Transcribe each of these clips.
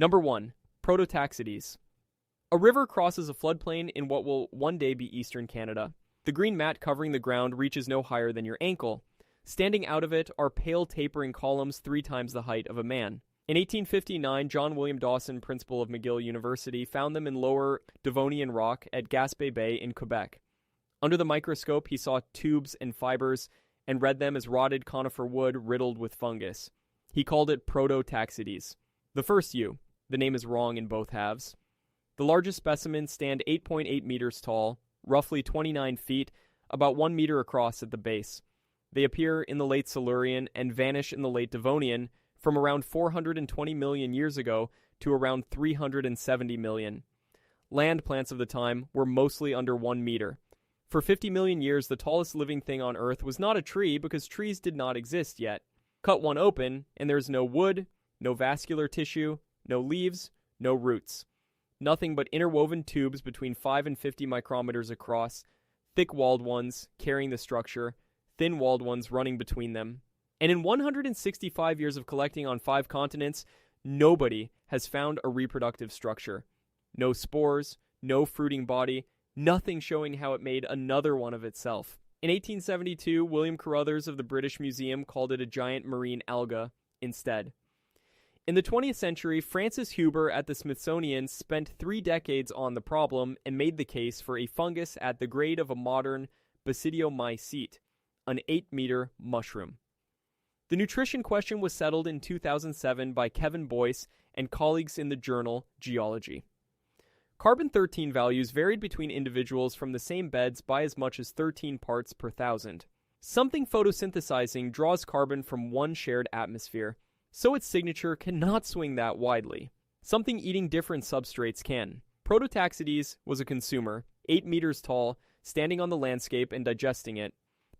Number 1. Prototaxites. A river crosses a floodplain in what will one day be eastern Canada. The green mat covering the ground reaches no higher than your ankle. Standing out of it are pale tapering columns 3 times the height of a man. In 1859, John William Dawson, principal of McGill University, found them in lower Devonian rock at Gaspé Bay in Quebec. Under the microscope, he saw tubes and fibers and read them as rotted conifer wood riddled with fungus. He called it Prototaxites. The first U. The name is wrong in both halves. The largest specimens stand 8.8 meters tall, roughly 29 feet, about 1 meter across at the base. They appear in the late Silurian and vanish in the late Devonian from around 420 million years ago to around 370 million. Land plants of the time were mostly under 1 meter. For 50 million years, the tallest living thing on Earth was not a tree because trees did not exist yet. Cut one open, and there is no wood, no vascular tissue, no leaves, no roots. Nothing but interwoven tubes between 5 and 50 micrometers across, thick-walled ones carrying the structure, thin-walled ones running between them. And in 165 years of collecting on 5 continents, nobody has found a reproductive structure. No spores, no fruiting body, nothing showing how it made another one of itself. In 1872, William Carruthers of the British Museum called it a giant marine alga instead. In the 20th century, Francis Huber at the Smithsonian spent 3 decades on the problem and made the case for a fungus at the grade of a modern basidiomycete, an 8-meter mushroom. The nutrition question was settled in 2007 by Kevin Boyce and colleagues in the journal Geology. Carbon-13 values varied between individuals from the same beds by as much as 13 parts per thousand. Something photosynthesizing draws carbon from one shared atmosphere, so its signature cannot swing that widely. Something eating different substrates can. Prototaxites was a consumer, 8 meters tall, standing on the landscape and digesting it.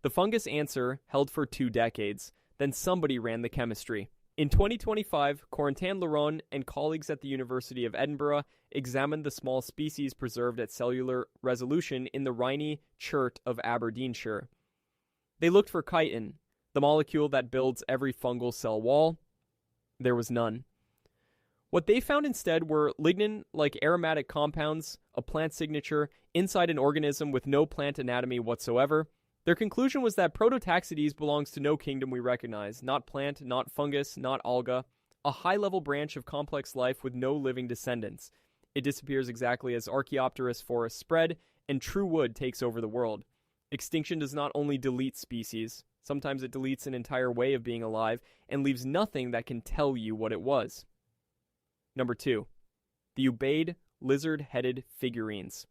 The fungus answer held for 2 decades. Then somebody ran the chemistry. In 2025, Corentin Leron and colleagues at the University of Edinburgh examined the small species preserved at cellular resolution in the Rhynie chert of Aberdeenshire. They looked for chitin, the molecule that builds every fungal cell wall. There was none. What they found instead were lignin-like aromatic compounds, a plant signature, inside an organism with no plant anatomy whatsoever. Their conclusion was that Prototaxites belongs to no kingdom we recognize, not plant, not fungus, not alga, a high-level branch of complex life with no living descendants. It disappears exactly as Archaeopteryst forests spread, and true wood takes over the world. Extinction does not only delete species, sometimes it deletes an entire way of being alive, and leaves nothing that can tell you what it was. Number 2. The Ubaid lizard-headed figurines.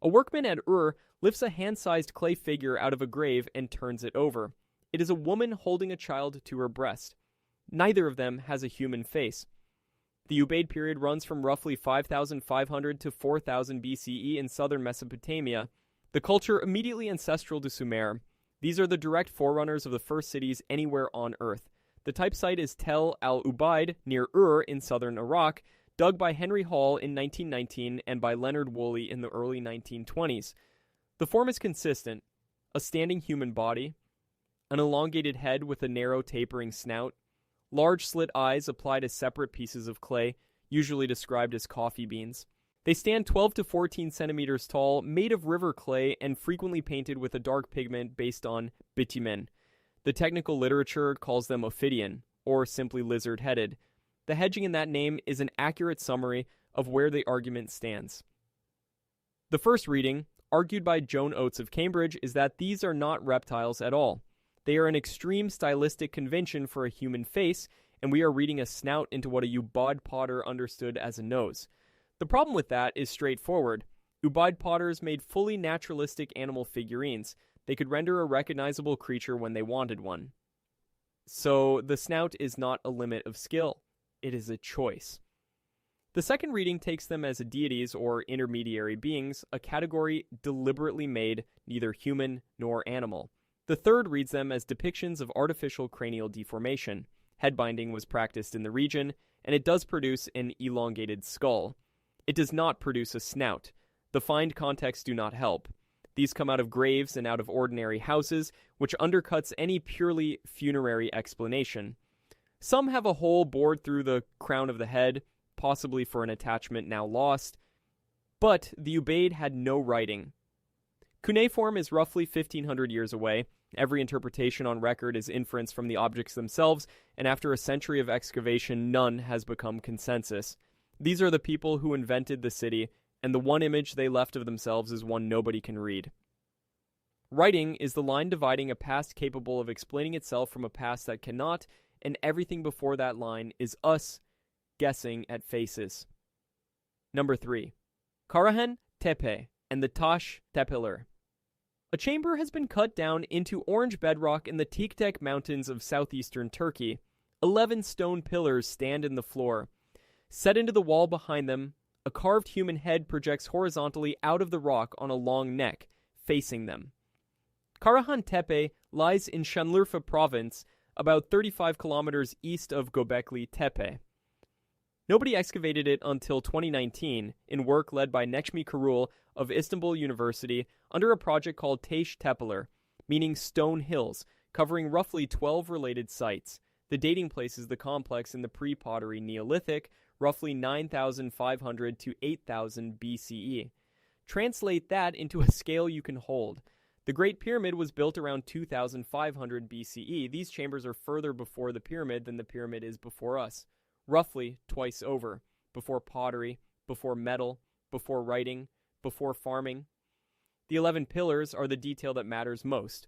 A workman at Ur lifts a hand-sized clay figure out of a grave and turns it over. It is a woman holding a child to her breast. Neither of them has a human face. The Ubaid period runs from roughly 5,500 to 4,000 BCE in southern Mesopotamia, the culture immediately ancestral to Sumer. These are the direct forerunners of the first cities anywhere on Earth. The type site is Tel al-Ubaid near Ur in southern Iraq, dug by Henry Hall in 1919 and by Leonard Woolley in the early 1920s. The form is consistent: a standing human body, an elongated head with a narrow tapering snout, large slit eyes applied as separate pieces of clay, usually described as coffee beans. They stand 12 to 14 centimeters tall, made of river clay and frequently painted with a dark pigment based on bitumen. The technical literature calls them ophidian, or simply lizard-headed. The hedging in that name is an accurate summary of where the argument stands. The first reading, argued by Joan Oates of Cambridge, is that these are not reptiles at all. They are an extreme stylistic convention for a human face, and we are reading a snout into what a Ubaid potter understood as a nose. The problem with that is straightforward. Ubaid potters made fully naturalistic animal figurines. They could render a recognizable creature when they wanted one. So the snout is not a limit of skill. It is a choice. The second reading takes them as deities or intermediary beings, a category deliberately made neither human nor animal. The third reads them as depictions of artificial cranial deformation. Head binding was practiced in the region, and it does produce an elongated skull. It does not produce a snout. The find contexts do not help. These come out of graves and out of ordinary houses, which undercuts any purely funerary explanation. Some have a hole bored through the crown of the head, possibly for an attachment now lost, but the Ubaid had no writing. Cuneiform is roughly 1,500 years away. Every interpretation on record is inference from the objects themselves, and after a century of excavation, none has become consensus. These are the people who invented the city, and the one image they left of themselves is one nobody can read. Writing is the line dividing a past capable of explaining itself from a past that cannot, and everything before that line is us guessing at faces. Number 3. Karahan, Tepe, and the Taş Tepeler. A chamber has been cut down into orange bedrock in the Tiktek Mountains of southeastern Turkey. 11 stone pillars stand in the floor. Set into the wall behind them, a carved human head projects horizontally out of the rock on a long neck, facing them. Karahan Tepe lies in Şanlıurfa province, about 35 kilometers east of Göbekli Tepe. Nobody excavated it until 2019 in work led by Necmi Karul of Istanbul University under a project called Taş Tepeler, meaning stone hills, covering roughly 12 related sites. The dating places the complex in the pre-pottery Neolithic, roughly 9,500 to 8,000 BCE. Translate that into a scale you can hold. The Great Pyramid was built around 2,500 BCE. These chambers are further before the pyramid than the pyramid is before us. Roughly twice over, before pottery, before metal, before writing, before farming. The 11 pillars are the detail that matters most.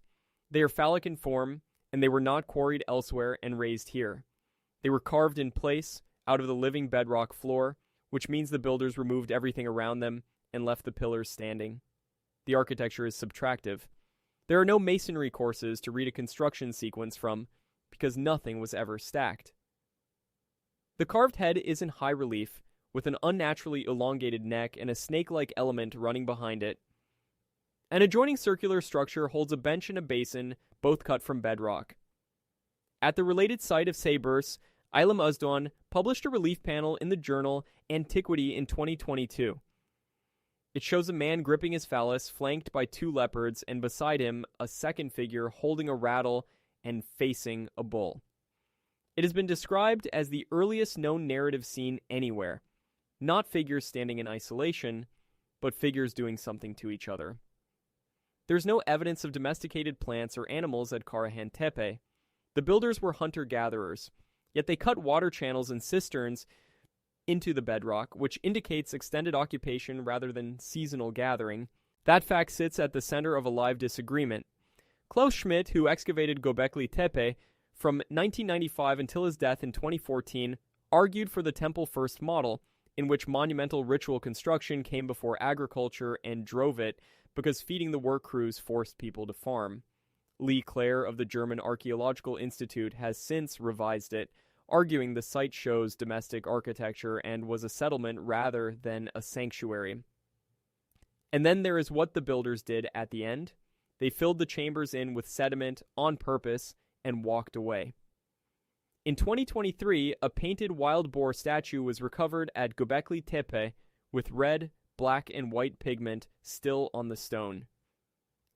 They are phallic in form, and they were not quarried elsewhere and raised here. They were carved in place, out of the living bedrock floor, which means the builders removed everything around them and left the pillars standing. The architecture is subtractive. There are no masonry courses to read a construction sequence from, because nothing was ever stacked. The carved head is in high relief, with an unnaturally elongated neck and a snake-like element running behind it. An adjoining circular structure holds a bench and a basin, both cut from bedrock. At the related site of Seyburs, Ilham Özdoğan published a relief panel in the journal Antiquity in 2022. It shows a man gripping his phallus, flanked by 2 leopards, and beside him a second figure holding a rattle and facing a bull. It has been described as the earliest known narrative scene anywhere. Not figures standing in isolation, but figures doing something to each other. There's no evidence of domesticated plants or animals at Karahan Tepe. The builders were hunter-gatherers, yet they cut water channels and cisterns into the bedrock, which indicates extended occupation rather than seasonal gathering. That fact sits at the center of a live disagreement. Klaus Schmidt, who excavated Göbekli Tepe from 1995 until his death in 2014, argued for the Temple First model, in which monumental ritual construction came before agriculture and drove it because feeding the work crews forced people to farm. Lee Clare of the German Archaeological Institute has since revised it, arguing the site shows domestic architecture and was a settlement rather than a sanctuary. And then there is what the builders did at the end. They filled the chambers in with sediment on purpose and walked away. In 2023, a painted wild boar statue was recovered at Göbekli Tepe with red, black, and white pigment still on the stone.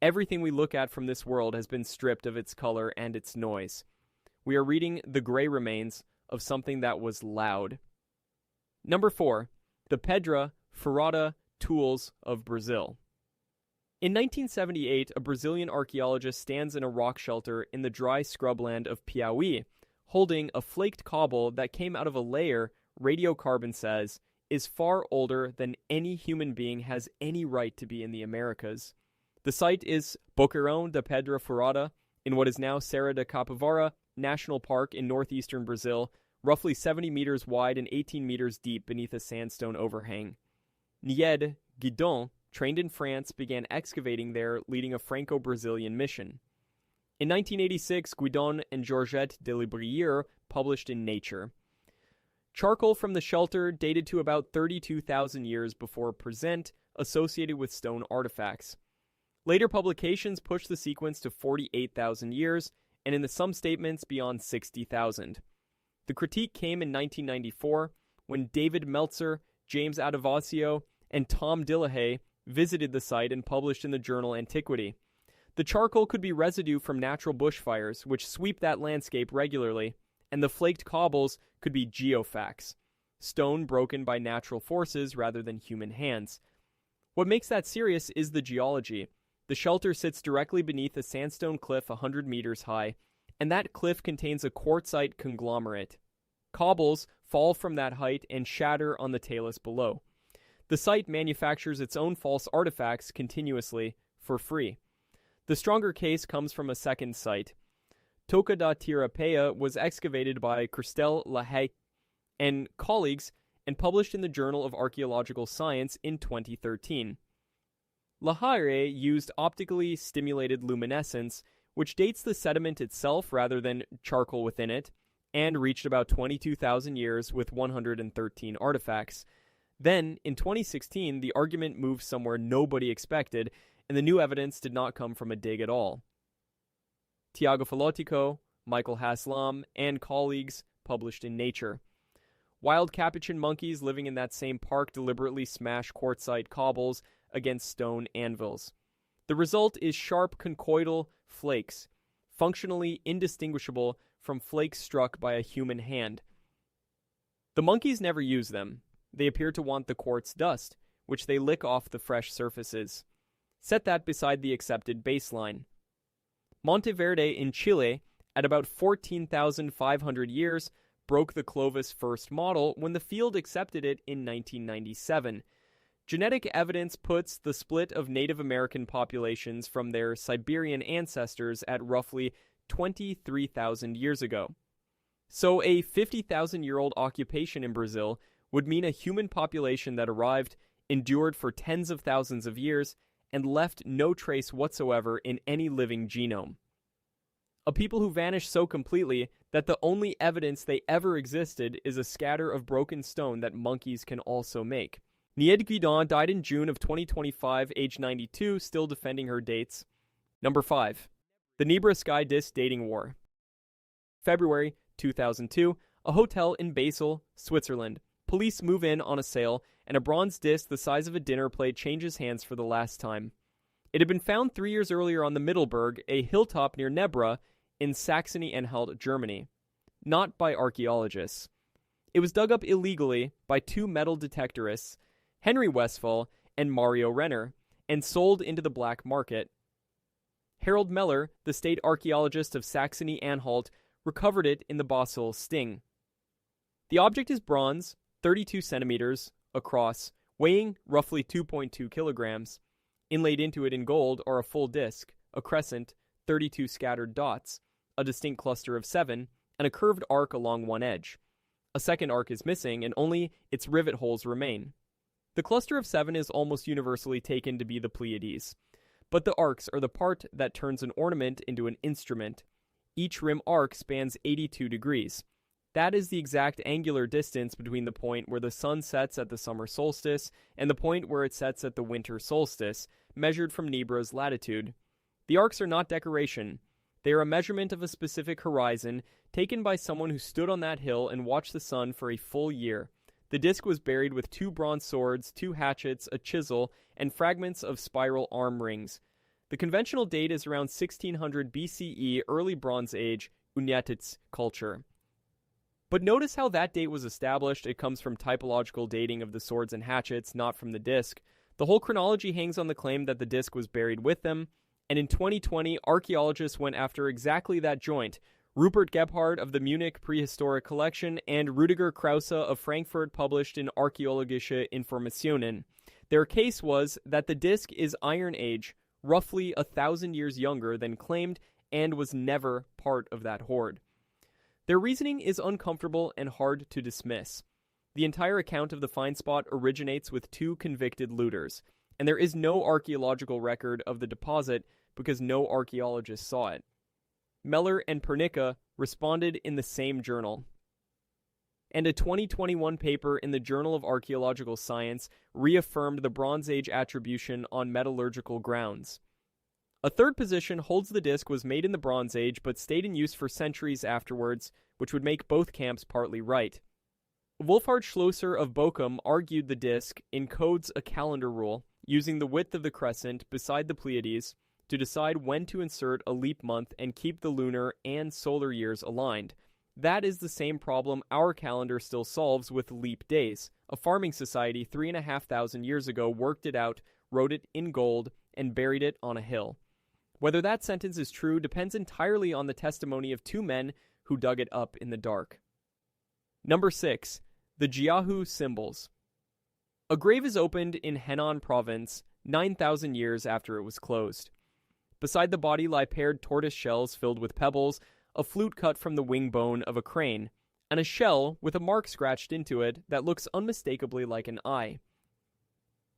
Everything we look at from this world has been stripped of its color and its noise. We are reading the gray remains of something that was loud. Number 4. The Pedra, Furada tools of Brazil. In 1978, a Brazilian archaeologist stands in a rock shelter in the dry scrubland of Piauí, holding a flaked cobble that came out of a layer, radiocarbon says, is far older than any human being has any right to be in the Americas. The site is Boqueirão da Pedra Furada, in what is now Serra da Capivara National Park in northeastern Brazil, roughly 70 meters wide and 18 meters deep beneath a sandstone overhang. Nied Guidon, trained in France, began excavating there, leading a Franco-Brazilian mission. In 1986, Guidon and Georgette de Librière published in Nature. Charcoal from the shelter dated to about 32,000 years before present, associated with stone artifacts. Later publications pushed the sequence to 48,000 years, and in some statements beyond 60,000. The critique came in 1994, when David Meltzer, James Adovasio, and Tom Dillahay visited the site and published in the journal Antiquity. The charcoal could be residue from natural bushfires, which sweep that landscape regularly, and the flaked cobbles could be geofacts, stone broken by natural forces rather than human hands. What makes that serious is the geology. The shelter sits directly beneath a sandstone cliff 100 meters high, and that cliff contains a quartzite conglomerate. Cobbles fall from that height and shatter on the talus below. The site manufactures its own false artifacts continuously, for free. The stronger case comes from a second site. Toca da Tirapea was excavated by Cristel Lahaye and colleagues and published in the Journal of Archaeological Science in 2013. Lahaye used optically stimulated luminescence, which dates the sediment itself rather than charcoal within it, and reached about 22,000 years with 113 artifacts. Then, in 2016, the argument moved somewhere nobody expected, and the new evidence did not come from a dig at all. Tiago Falotico, Michael Haslam, and colleagues published in Nature. Wild capuchin monkeys living in that same park deliberately smash quartzite cobbles against stone anvils. The result is sharp conchoidal flakes, functionally indistinguishable from flakes struck by a human hand. The monkeys never use them. They appear to want the quartz dust, which they lick off the fresh surfaces. Set that beside the accepted baseline. Monteverde in Chile, at about 14,500 years, broke the Clovis first model when the field accepted it in 1997. Genetic evidence puts the split of Native American populations from their Siberian ancestors at roughly 23,000 years ago. So a 50,000-year-old occupation in Brazil would mean a human population that arrived, endured for tens of thousands of years, and left no trace whatsoever in any living genome. A people who vanished so completely that the only evidence they ever existed is a scatter of broken stone that monkeys can also make. Nied Guidon died in June of 2025, age 92, still defending her dates. Number 5. The Nebra Sky Disk Dating War. February 2002, a hotel in Basel, Switzerland. Police move in on a sale, and a bronze disc the size of a dinner plate changes hands for the last time. It had been found 3 years earlier on the Mittelberg, a hilltop near Nebra, in Saxony-Anhalt, Germany. Not by archaeologists. It was dug up illegally by two metal detectorists, Henry Westphal and Mario Renner, and sold into the black market. Harold Meller, the state archaeologist of Saxony-Anhalt, recovered it in the Basel Sting. The object is bronze, 32 centimeters across, weighing roughly 2.2 kilograms. Inlaid into it in gold are a full disc, a crescent, 32 scattered dots, a distinct cluster of 7, and a curved arc along one edge. A second arc is missing, and only its rivet holes remain. The cluster of 7 is almost universally taken to be the Pleiades, but the arcs are the part that turns an ornament into an instrument. Each rim arc spans 82 degrees. That is the exact angular distance between the point where the sun sets at the summer solstice and the point where it sets at the winter solstice, measured from Nebra's latitude. The arcs are not decoration. They are a measurement of a specific horizon taken by someone who stood on that hill and watched the sun for a full year. The disc was buried with 2 bronze swords, 2 hatchets, a chisel, and fragments of spiral arm rings. The conventional date is around 1600 BCE, early Bronze Age, Unyatitz culture. But notice how that date was established. It comes from typological dating of the swords and hatchets, not from the disc. The whole chronology hangs on the claim that the disc was buried with them, and in 2020, archaeologists went after exactly that joint. Rupert Gebhard of the Munich Prehistoric Collection and Rüdiger Krause of Frankfurt published in Archäologische Informationen. Their case was that the disc is Iron Age, roughly 1,000 years younger than claimed, and was never part of that hoard. Their reasoning is uncomfortable and hard to dismiss. The entire account of the find spot originates with 2 convicted looters, and there is no archaeological record of the deposit because no archaeologist saw it. Meller and Pernica responded in the same journal. And a 2021 paper in the Journal of Archaeological Science reaffirmed the Bronze Age attribution on metallurgical grounds. A third position holds the disc was made in the Bronze Age but stayed in use for centuries afterwards, which would make both camps partly right. Wolfhard Schlosser of Bochum argued the disc encodes a calendar rule, using the width of the crescent beside the Pleiades to decide when to insert a leap month and keep the lunar and solar years aligned. That is the same problem our calendar still solves with leap days. A farming society 3,500 years ago worked it out, wrote it in gold, and buried it on a hill. Whether that sentence is true depends entirely on the testimony of two men who dug it up in the dark. Number 6. The Jiahu Symbols. A grave is opened in Henan province 9,000 years after it was closed. Beside the body lie paired tortoise shells filled with pebbles, a flute cut from the wing bone of a crane, and a shell with a mark scratched into it that looks unmistakably like an eye.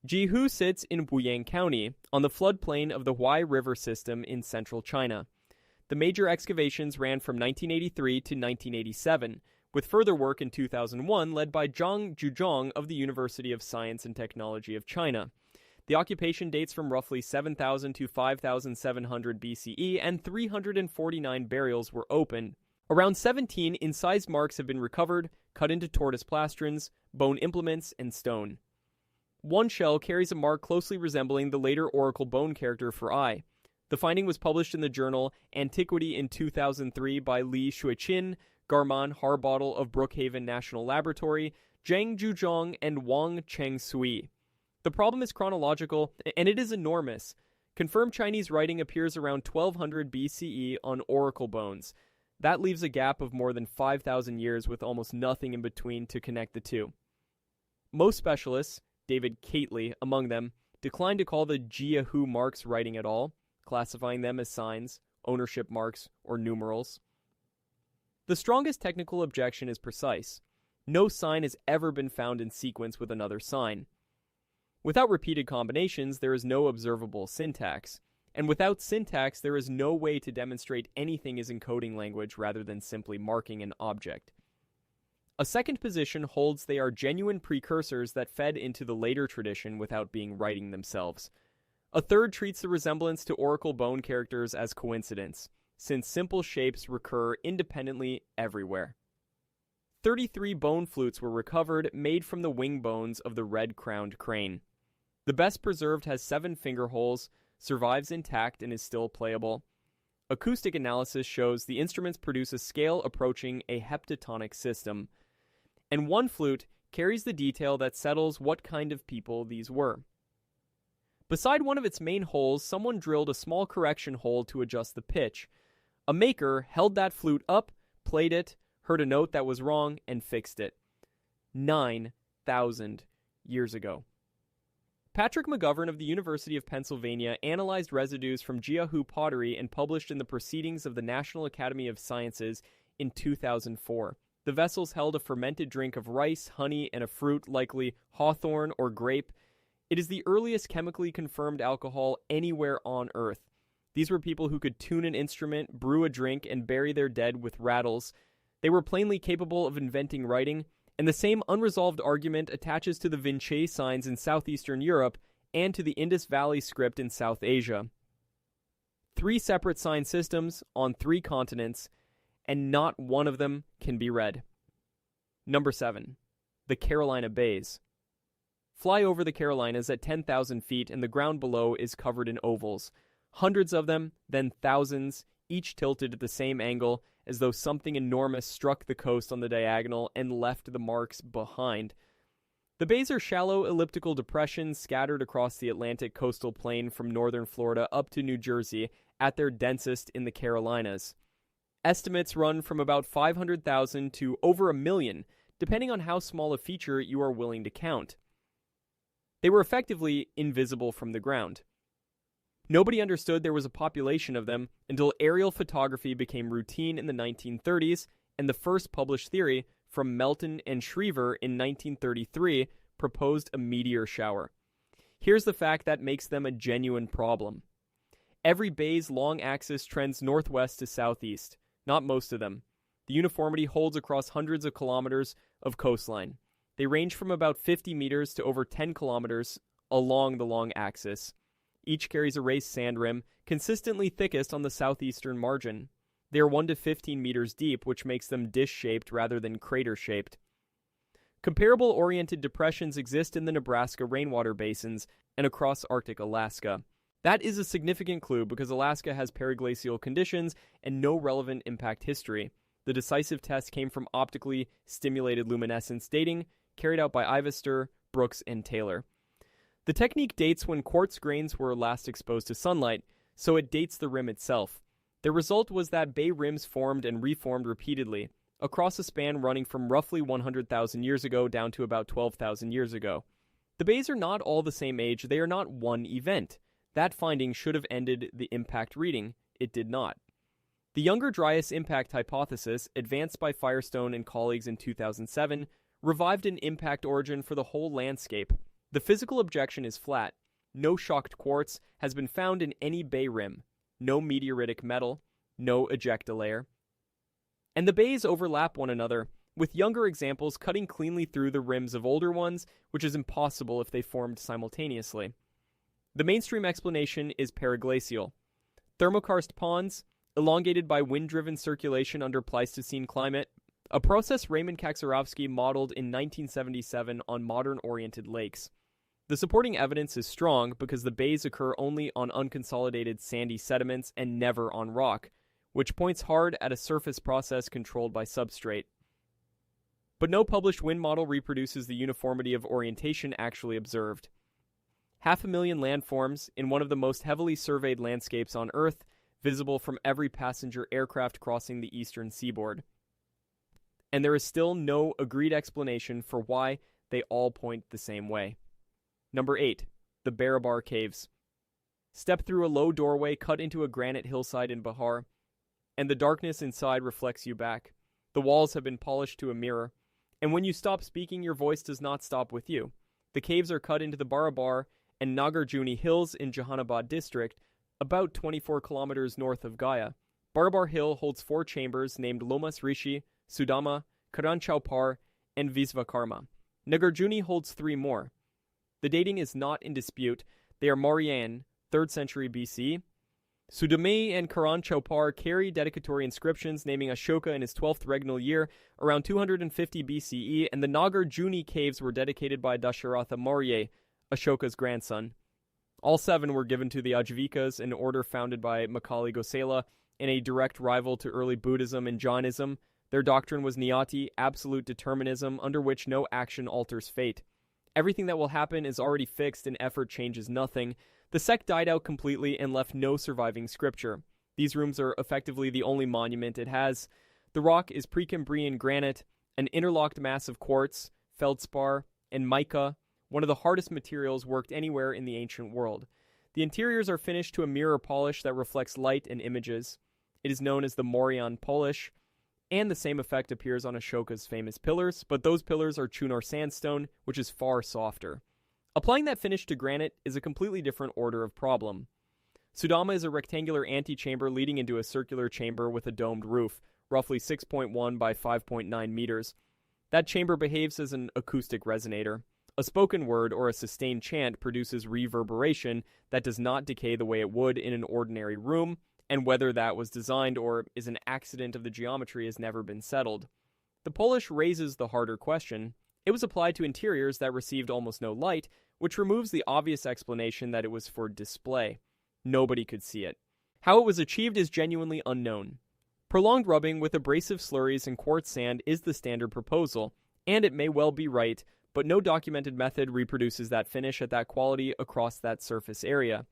Jiahu sits in Buyang County, on the floodplain of the Huai River system in central China. The major excavations ran from 1983 to 1987, with further work in 2001 led by Zhang Zhuzhong of the University of Science and Technology of China. The occupation dates from roughly 7,000 to 5,700 BCE, and 349 burials were opened. Around 17 incised marks have been recovered, cut into tortoise plastrons, bone implements, and stone. One shell carries a mark closely resembling the later oracle bone character for eye. The finding was published in the journal Antiquity in 2003 by Li Shuiqin, Garman Harbottle of Brookhaven National Laboratory, Zhang Zhuzhong, and Wang Chengsui. The problem is chronological, and it is enormous. Confirmed Chinese writing appears around 1200 BCE on oracle bones. That leaves a gap of more than 5,000 years with almost nothing in between to connect the two. Most specialists, David Cately among them, decline to call the Jiahu marks writing at all, classifying them as signs, ownership marks, or numerals. The strongest technical objection is precise. No sign has ever been found in sequence with another sign. Without repeated combinations, there is no observable syntax. And without syntax, there is no way to demonstrate anything is encoding language rather than simply marking an object. A second position holds they are genuine precursors that fed into the later tradition without being writing themselves. A third treats the resemblance to oracle bone characters as coincidence, since simple shapes recur independently everywhere. 33 bone flutes were recovered, made from the wing bones of the red-crowned crane. The best preserved has 7 finger holes, survives intact, and is still playable. Acoustic analysis shows the instruments produce a scale approaching a heptatonic system, and one flute carries the detail that settles what kind of people these were. Beside one of its main holes, someone drilled a small correction hole to adjust the pitch. A maker held that flute up, played it, heard a note that was wrong, and fixed it. 9,000 years ago. Patrick McGovern of the University of Pennsylvania analyzed residues from Jiahu pottery and published in the Proceedings of the National Academy of Sciences in 2004. The vessels held a fermented drink of rice, honey, and a fruit, likely hawthorn or grape. It is the earliest chemically confirmed alcohol anywhere on Earth. These were people who could tune an instrument, brew a drink, and bury their dead with rattles. They were plainly capable of inventing writing, and the same unresolved argument attaches to the Vinci signs in southeastern Europe and to the Indus Valley script in South Asia. 3 separate sign systems on 3 continents, and not one of them can be read. Number 7. The Carolina Bays. Fly over the Carolinas at 10,000 feet and the ground below is covered in ovals. Hundreds of them, then thousands, each tilted at the same angle, as though something enormous struck the coast on the diagonal and left the marks behind. The bays are shallow elliptical depressions scattered across the Atlantic coastal plain from northern Florida up to New Jersey, at their densest in the Carolinas. Estimates run from about 500,000 to over 1 million, depending on how small a feature you are willing to count. They were effectively invisible from the ground. Nobody understood there was a population of them until aerial photography became routine in the 1930s, and the first published theory from Melton and Schriever in 1933 proposed a meteor shower. Here's the fact that makes them a genuine problem. Every bay's long axis trends northwest to southeast, not most of them. The uniformity holds across hundreds of kilometers of coastline. They range from about 50 meters to over 10 kilometers along the long axis. Each carries a raised sand rim, consistently thickest on the southeastern margin. They are 1 to 15 meters deep, which makes them dish-shaped rather than crater-shaped. Comparable oriented depressions exist in the Nebraska rainwater basins and across Arctic Alaska. That is a significant clue because Alaska has periglacial conditions and no relevant impact history. The decisive test came from optically stimulated luminescence dating, carried out by Ivester, Brooks, and Taylor. The technique dates when quartz grains were last exposed to sunlight, so it dates the rim itself. The result was that bay rims formed and reformed repeatedly, across a span running from roughly 100,000 years ago down to about 12,000 years ago. The bays are not all the same age, they are not one event. That finding should have ended the impact reading. It did not. The Younger Dryas impact hypothesis, advanced by Firestone and colleagues in 2007, revived an impact origin for the whole landscape. The physical objection is flat. No shocked quartz has been found in any bay rim. No meteoritic metal. No ejecta layer. And the bays overlap one another, with younger examples cutting cleanly through the rims of older ones, which is impossible if they formed simultaneously. The mainstream explanation is periglacial. Thermokarst ponds, elongated by wind-driven circulation under Pleistocene climate, a process Raymond Kaczorowski modeled in 1977 on modern-oriented lakes. The supporting evidence is strong because the bays occur only on unconsolidated sandy sediments and never on rock, which points hard at a surface process controlled by substrate. But no published wind model reproduces the uniformity of orientation actually observed. 500,000 landforms in one of the most heavily surveyed landscapes on Earth, visible from every passenger aircraft crossing the eastern seaboard. And there is still no agreed explanation for why they all point the same way. Number 8. The Barabar Caves. Step through a low doorway cut into a granite hillside in Bihar, and the darkness inside reflects you back. The walls have been polished to a mirror, and when you stop speaking, your voice does not stop with you. The caves are cut into the Barabar and Nagarjuni hills in Jahanabad district, about 24 kilometers north of Gaya. Barabar Hill holds 4 chambers named Lomas Rishi, Sudama, Karan Chaupar, and Visvakarma. Nagarjuni holds 3 more. The dating is not in dispute. They are Mauryan, 3rd century BC. Sudame and Karan Chaupar carry dedicatory inscriptions naming Ashoka in his 12th regnal year around 250 BCE, and the Nagarjuni caves were dedicated by Dasharatha Maurya, Ashoka's grandson. All 7 were given to the Ajvikas, an order founded by Makali Gosela, and a direct rival to early Buddhism and Jainism. Their doctrine was niyati, absolute determinism, under which no action alters fate. Everything that will happen is already fixed and effort changes nothing. The sect died out completely and left no surviving scripture. These rooms are effectively the only monument it has. The rock is Precambrian granite, an interlocked mass of quartz, feldspar, and mica, one of the hardest materials worked anywhere in the ancient world. The interiors are finished to a mirror polish that reflects light and images. It is known as the Mauryan polish, and the same effect appears on Ashoka's famous pillars, but those pillars are Chunor sandstone, which is far softer. Applying that finish to granite is a completely different order of problem. Sudama is a rectangular antechamber leading into a circular chamber with a domed roof, roughly 6.1 by 5.9 meters. That chamber behaves as an acoustic resonator. A spoken word or a sustained chant produces reverberation that does not decay the way it would in an ordinary room, and whether that was designed or is an accident of the geometry has never been settled. The polish raises the harder question. It was applied to interiors that received almost no light, which removes the obvious explanation that it was for display. Nobody could see it. How it was achieved is genuinely unknown. Prolonged rubbing with abrasive slurries and quartz sand is the standard proposal, and it may well be right, but no documented method reproduces that finish at that quality across that surface area.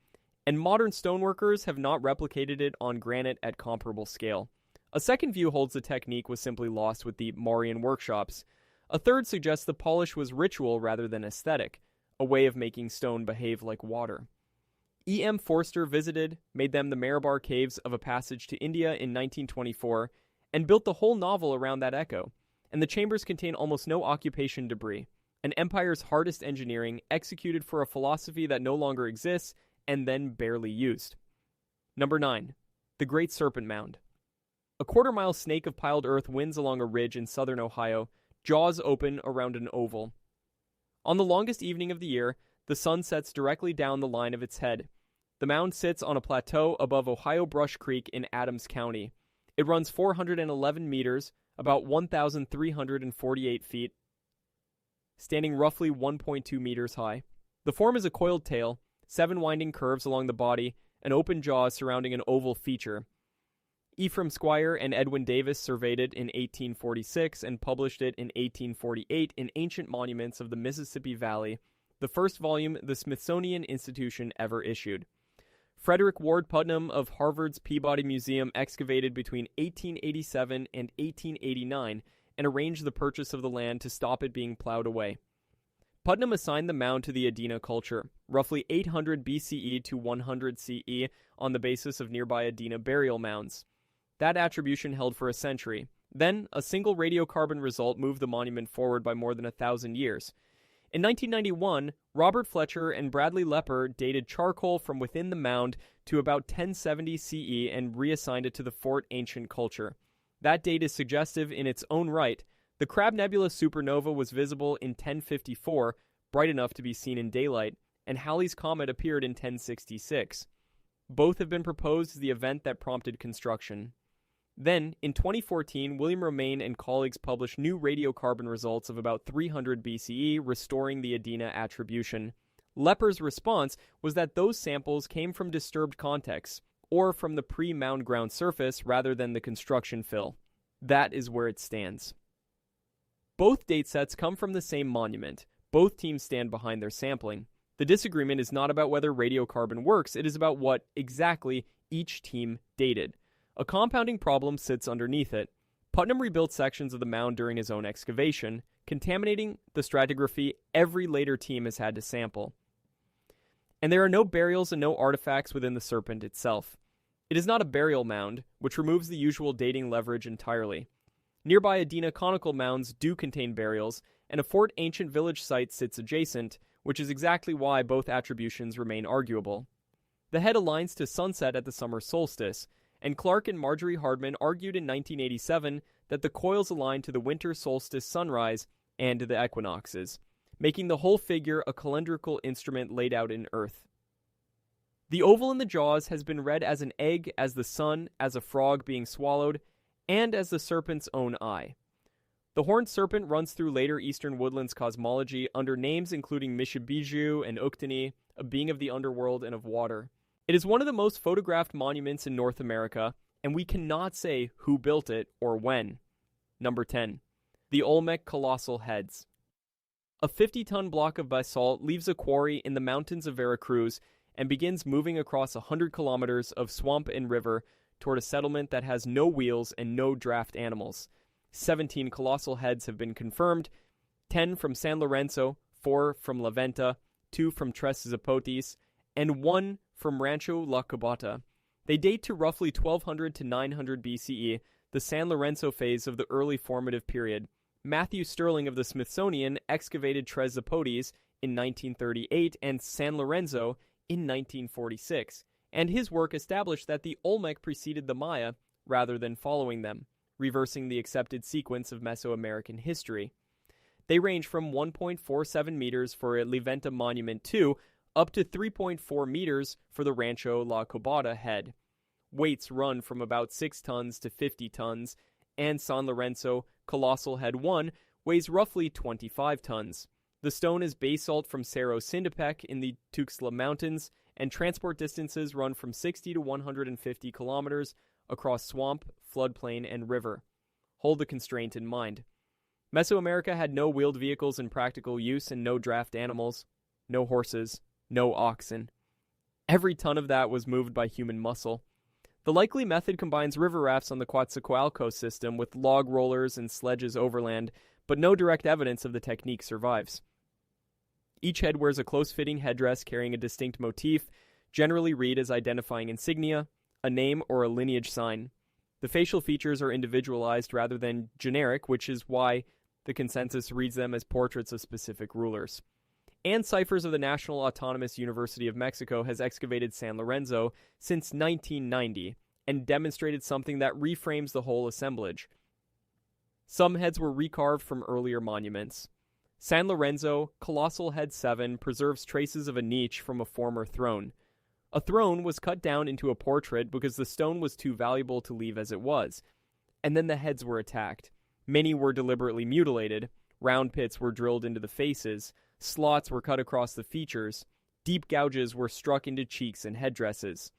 And modern stoneworkers have not replicated it on granite at comparable scale. A second view holds the technique was simply lost with the Mauryan workshops. A third suggests the polish was ritual rather than aesthetic, a way of making stone behave like water. E.M. Forster made them the Barabar Caves of a passage to India in 1924, and built the whole novel around that echo, and the chambers contain almost no occupation debris, an empire's hardest engineering executed for a philosophy that no longer exists and then barely used. Number 9. The Great Serpent Mound. A quarter-mile snake of piled earth winds along a ridge in southern Ohio, jaws open around an oval. On the longest evening of the year, the sun sets directly down the line of its head. The mound sits on a plateau above Ohio Brush Creek in Adams County. It runs 411 meters, about 1,348 feet, standing roughly 1.2 meters high. The form is a coiled tail, 7 winding curves along the body, and open jaws surrounding an oval feature. Ephraim Squire and Edwin Davis surveyed it in 1846 and published it in 1848 in Ancient Monuments of the Mississippi Valley, the first volume the Smithsonian Institution ever issued. Frederick Ward Putnam of Harvard's Peabody Museum excavated between 1887 and 1889 and arranged the purchase of the land to stop it being plowed away. Putnam assigned the mound to the Adena culture, roughly 800 BCE to 100 CE, on the basis of nearby Adena burial mounds. That attribution held for a century. Then, a single radiocarbon result moved the monument forward by more than 1,000 years. In 1991, Robert Fletcher and Bradley Lepper dated charcoal from within the mound to about 1070 CE and reassigned it to the Fort Ancient culture. That date is suggestive in its own right. The Crab Nebula supernova was visible in 1054, bright enough to be seen in daylight, and Halley's Comet appeared in 1066. Both have been proposed as the event that prompted construction. Then, in 2014, William Romaine and colleagues published new radiocarbon results of about 300 BCE, restoring the Adena attribution. Lepper's response was that those samples came from disturbed contexts, or from the pre-mound ground surface rather than the construction fill. That is where it stands. Both datesets come from the same monument. Both teams stand behind their sampling. The disagreement is not about whether radiocarbon works, it is about what exactly each team dated. A compounding problem sits underneath it. Putnam rebuilt sections of the mound during his own excavation, contaminating the stratigraphy every later team has had to sample. And there are no burials and no artifacts within the Serpent itself. It is not a burial mound, which removes the usual dating leverage entirely. Nearby Adena conical mounds do contain burials, and a Fort Ancient village site sits adjacent, which is exactly why both attributions remain arguable. The head aligns to sunset at the summer solstice, and Clark and Marjorie Hardman argued in 1987 that the coils align to the winter solstice sunrise and to the equinoxes, making the whole figure a calendrical instrument laid out in earth. The oval in the jaws has been read as an egg, as the sun, as a frog being swallowed, and as the serpent's own eye. The horned serpent runs through later Eastern Woodlands cosmology under names including Mishibiju and Uktani, a being of the underworld and of water. It is one of the most photographed monuments in North America, and we cannot say who built it or when. Number 10. The Olmec Colossal Heads. A 50-ton block of basalt leaves a quarry in the mountains of Veracruz and begins moving across 100 kilometers of swamp and river toward a settlement that has no wheels and no draft animals. 17 colossal heads have been confirmed, 10 from San Lorenzo, 4 from La Venta, 2 from Tres Zapotes, and 1 from Rancho La Cubata. They date to roughly 1200 to 900 BCE, the San Lorenzo phase of the early formative period. Matthew Sterling of the Smithsonian excavated Tres Zapotes in 1938 and San Lorenzo in 1946, and his work established that the Olmec preceded the Maya rather than following them, reversing the accepted sequence of Mesoamerican history. They range from 1.47 meters for a Liventa Monument 2 up to 3.4 meters for the Rancho La Cubata head. Weights run from about 6 tons to 50 tons, and San Lorenzo Colossal Head 1 weighs roughly 25 tons. The stone is basalt from Cerro Sindipec in the Tuxtla Mountains, and transport distances run from 60 to 150 kilometers across swamp, floodplain, and river. Hold the constraint in mind. Mesoamerica had no wheeled vehicles in practical use and no draft animals, no horses, no oxen. Every ton of that was moved by human muscle. The likely method combines river rafts on the Coatzacoalcos system with log rollers and sledges overland, but no direct evidence of the technique survives. Each head wears a close-fitting headdress carrying a distinct motif, generally read as identifying insignia, a name, or a lineage sign. The facial features are individualized rather than generic, which is why the consensus reads them as portraits of specific rulers. And Ciphers of the National Autonomous University of Mexico has excavated San Lorenzo since 1990 and demonstrated something that reframes the whole assemblage. Some heads were recarved from earlier monuments. San Lorenzo, Colossal Head 7, preserves traces of a niche from a former throne. A throne was cut down into a portrait because the stone was too valuable to leave as it was. And then the heads were attacked. Many were deliberately mutilated. Round pits were drilled into the faces. Slots were cut across the features. Deep gouges were struck into cheeks and headdresses.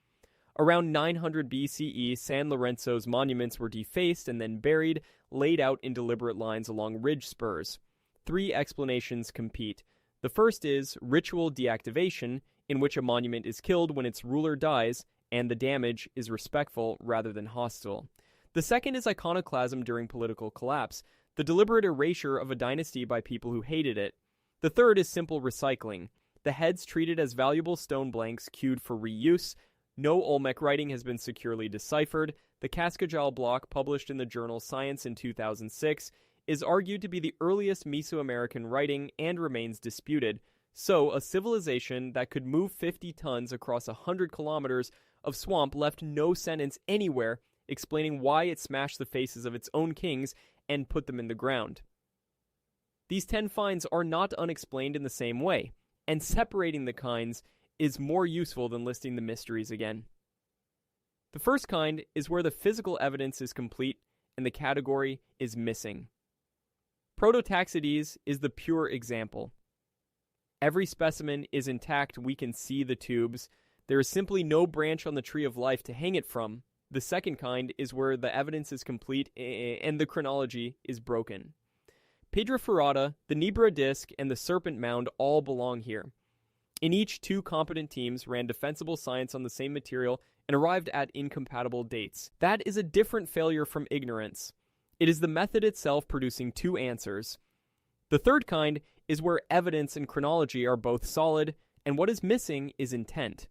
Around 900 BCE, San Lorenzo's monuments were defaced and then buried, laid out in deliberate lines along ridge spurs. 3 explanations compete. The first is ritual deactivation, in which a monument is killed when its ruler dies, and the damage is respectful rather than hostile. The second is iconoclasm during political collapse, the deliberate erasure of a dynasty by people who hated it. The third is simple recycling, the heads treated as valuable stone blanks queued for reuse. No Olmec writing has been securely deciphered. The Cascajal block, published in the journal Science in 2006, is argued to be the earliest Mesoamerican writing and remains disputed. So, a civilization that could move 50 tons across 100 kilometers of swamp left no sentence anywhere explaining why it smashed the faces of its own kings and put them in the ground. These 10 finds are not unexplained in the same way, and separating the kinds is more useful than listing the mysteries again. The first kind is where the physical evidence is complete and the category is missing. Prototaxites is the pure example. Every specimen is intact, we can see the tubes. There is simply no branch on the tree of life to hang it from. The second kind is where the evidence is complete and the chronology is broken. Pedra Furada, the Nebra disc, and the Serpent Mound all belong here. In each, 2 competent teams ran defensible science on the same material and arrived at incompatible dates. That is a different failure from ignorance. It is the method itself producing 2 answers. The third kind is where evidence and chronology are both solid, and what is missing is intent.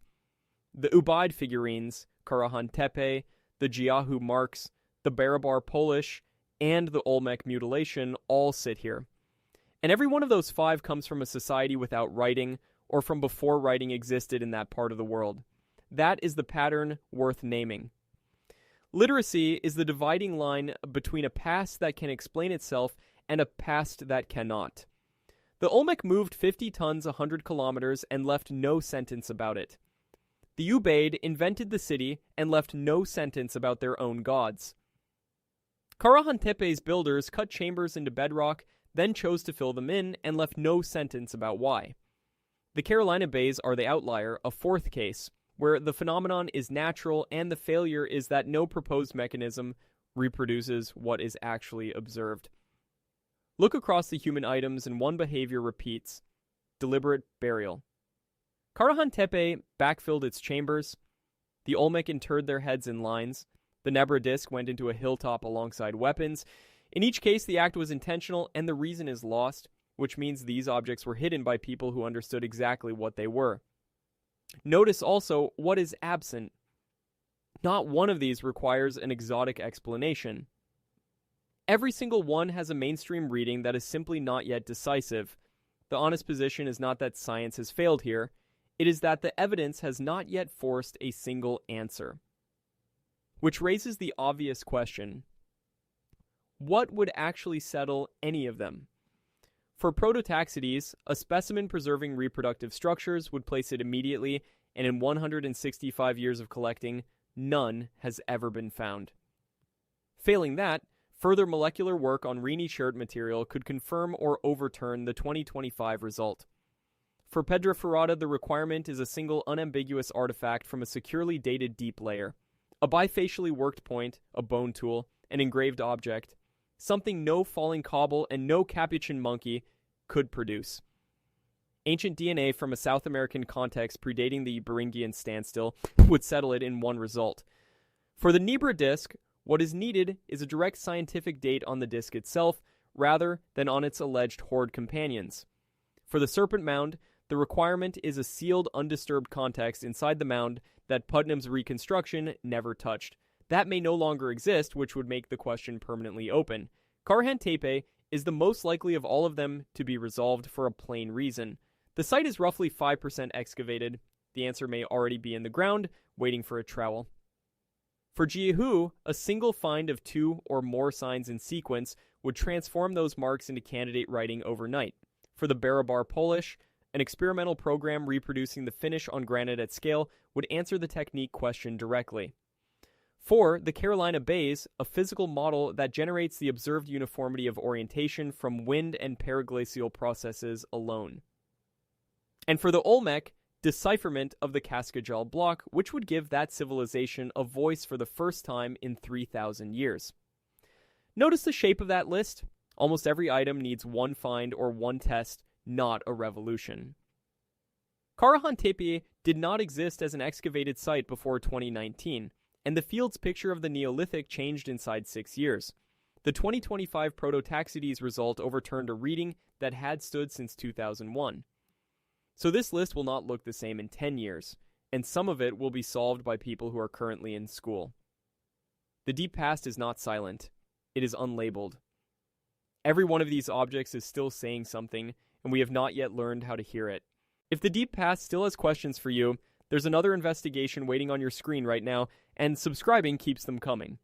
The Ubaid figurines, Karahan Tepe, the Jiahu marks, the Barabar Polish, and the Olmec mutilation all sit here. And every one of those 5 comes from a society without writing, or from before writing existed in that part of the world. That is the pattern worth naming. Literacy is the dividing line between a past that can explain itself and a past that cannot. The Olmec moved 50 tons 100 kilometers and left no sentence about it. The Ubaid invented the city and left no sentence about their own gods. Karahan Tepe's builders cut chambers into bedrock, then chose to fill them in and left no sentence about why. The Carolina Bays are the outlier, a 4th case, where the phenomenon is natural and the failure is that no proposed mechanism reproduces what is actually observed. Look across the human items and one behavior repeats: deliberate burial. Karahan Tepe backfilled its chambers. The Olmec interred their heads in lines. The Nebra disc went into a hilltop alongside weapons. In each case, the act was intentional and the reason is lost, which means these objects were hidden by people who understood exactly what they were. Notice also what is absent. Not one of these requires an exotic explanation. Every single one has a mainstream reading that is simply not yet decisive. The honest position is not that science has failed here. It is that the evidence has not yet forced a single answer. Which raises the obvious question: what would actually settle any of them? For Prototaxites, a specimen preserving reproductive structures would place it immediately, and in 165 years of collecting, none has ever been found. Failing that, further molecular work on Rini shirt material could confirm or overturn the 2025 result. For Pedra Furada, the requirement is a single unambiguous artifact from a securely dated deep layer. A bifacially worked point, a bone tool, an engraved object, something no falling cobble and no capuchin monkey could produce. Ancient DNA from a South American context predating the Beringian standstill would settle it in one result. For the Nebra disc, what is needed is a direct scientific date on the disc itself, rather than on its alleged horde companions. For the Serpent Mound, the requirement is a sealed, undisturbed context inside the mound that Putnam's reconstruction never touched. That may no longer exist, which would make the question permanently open. Karahan Tepe is the most likely of all of them to be resolved for a plain reason. The site is roughly 5% excavated. The answer may already be in the ground, waiting for a trowel. For Jiahu, a single find of 2 or more signs in sequence would transform those marks into candidate writing overnight. For the Barabar Polish, an experimental program reproducing the finish on granite at scale would answer the technique question directly. For the Carolina Bays, a physical model that generates the observed uniformity of orientation from wind and periglacial processes alone. And for the Olmec, decipherment of the Cascajal block, which would give that civilization a voice for the first time in 3,000 years. Notice the shape of that list? Almost every item needs one find or one test, not a revolution. Karahan Tepe did not exist as an excavated site before 2019, and the field's picture of the Neolithic changed inside 6 years. The 2025 Prototaxites result overturned a reading that had stood since 2001. So this list will not look the same in 10 years, and some of it will be solved by people who are currently in school. The deep past is not silent. It is unlabeled. Every one of these objects is still saying something, and we have not yet learned how to hear it. If the deep past still has questions for you, there's another investigation waiting on your screen right now, and subscribing keeps them coming.